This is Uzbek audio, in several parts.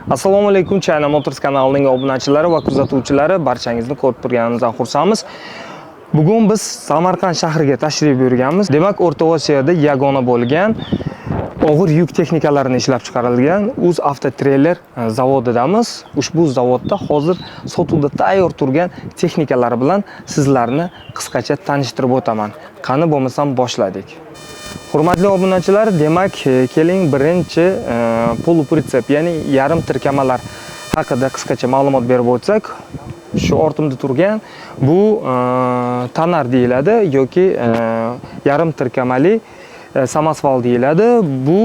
Assalomu alaykum, China Motors kanalining obunachilari va kuzatuvchilari, barchangizni ko'rib turganimizdan xursandmiz. Bugun biz Samarqand shahriga tashrif buyurganmiz. Demak, O'rta Osiyoda yagona bo'lgan og'ir yuk texnikalarini ishlab chiqarilgan Uz Avtotreyler zavodidamiz. Ushbu zavodda hozir sotuvda tayyor turgan texnikalar bilan sizlarni qisqacha tanishtirib o'taman. Qani bo'lmasam boshladik. Hurmatli obunachilar, demak, keling birinchi polupritsep, ya'ni yarim tirkamalar haqida qisqacha ma'lumot berib o'tsak. Shu ortimda turgan bu tanar deyiladi yoki yarim tirkamali samasval deyiladi. Bu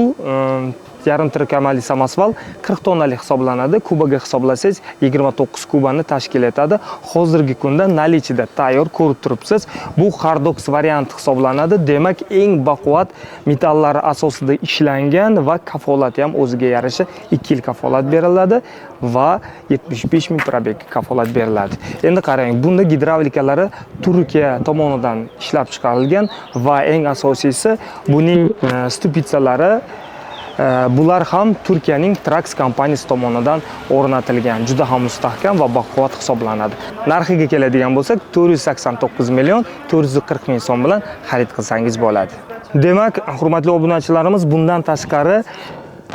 yarim tirkamali samasval 40 tonnalik hisoblanadi. Kubaga hisoblasangiz 29 kubani tashkil etadi. Hozirgi kunda nalichida tayyor ko'rib turibsiz. Bu Hardox varianti hisoblanadi. Demak, eng baquvvat metallari asosida ishlangan va kafolati ham o'ziga yarasha 2 yil kafolat beriladi va 75 ming probeg kafolat beriladi. Endi qarang, bunda gidravlikalari Turkiya tomonidan ishlab chiqarilgan va eng asosiysi buning stupitsalari bular ham Turkiyaning Trax kompaniyasi tomonidan o'rnatilgan, juda ham mustahkam va baquvvat hisoblanadi. Narxiga keladigan bo'lsak, 489 million 440 ming so'm bilan xarid qilsangiz bo'ladi. Demak, hurmatli obunachilarimiz, bundan tashqari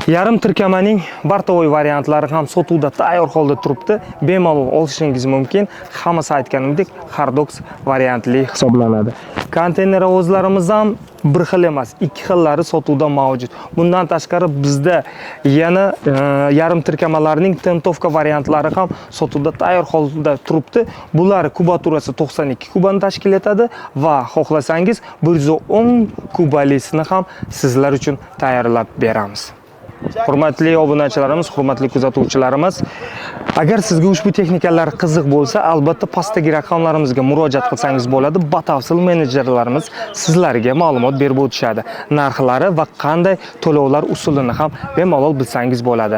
yarim tirkamaning bartovoy variantlari ham sotuvda tayyor holda turibdi. Bemalol olishingiz mumkin. Hammasi aytganimdek Hardox variantli hisoblanadi. Konteyner o'zlarimiz ham bir xil emas, ikki xillari sotuvda mavjud. Bundan tashqari bizda yana yarim tirkamalarning tentovka variantlari ham sotuvda tayyor holda turibdi. Bular kubaturasi 92 kubani tashkil etadi va xohlasangiz 110 kubalisini ham sizlar uchun tayyorlab beramiz. Hurmatli obunachilarimiz, hurmatli kuzatuvchilarimiz, agar sizga ushbu texnikalar qiziq bo'lsa, albatta pastdagi raqamlarimizga murojaat qilsangiz bo'ladi. Batafsil menejerlarimiz sizlarga ma'lumot berib o'tishadi. Narxlari va qanday to'lovlar usulini ham bemalol bilsangiz bo'ladi.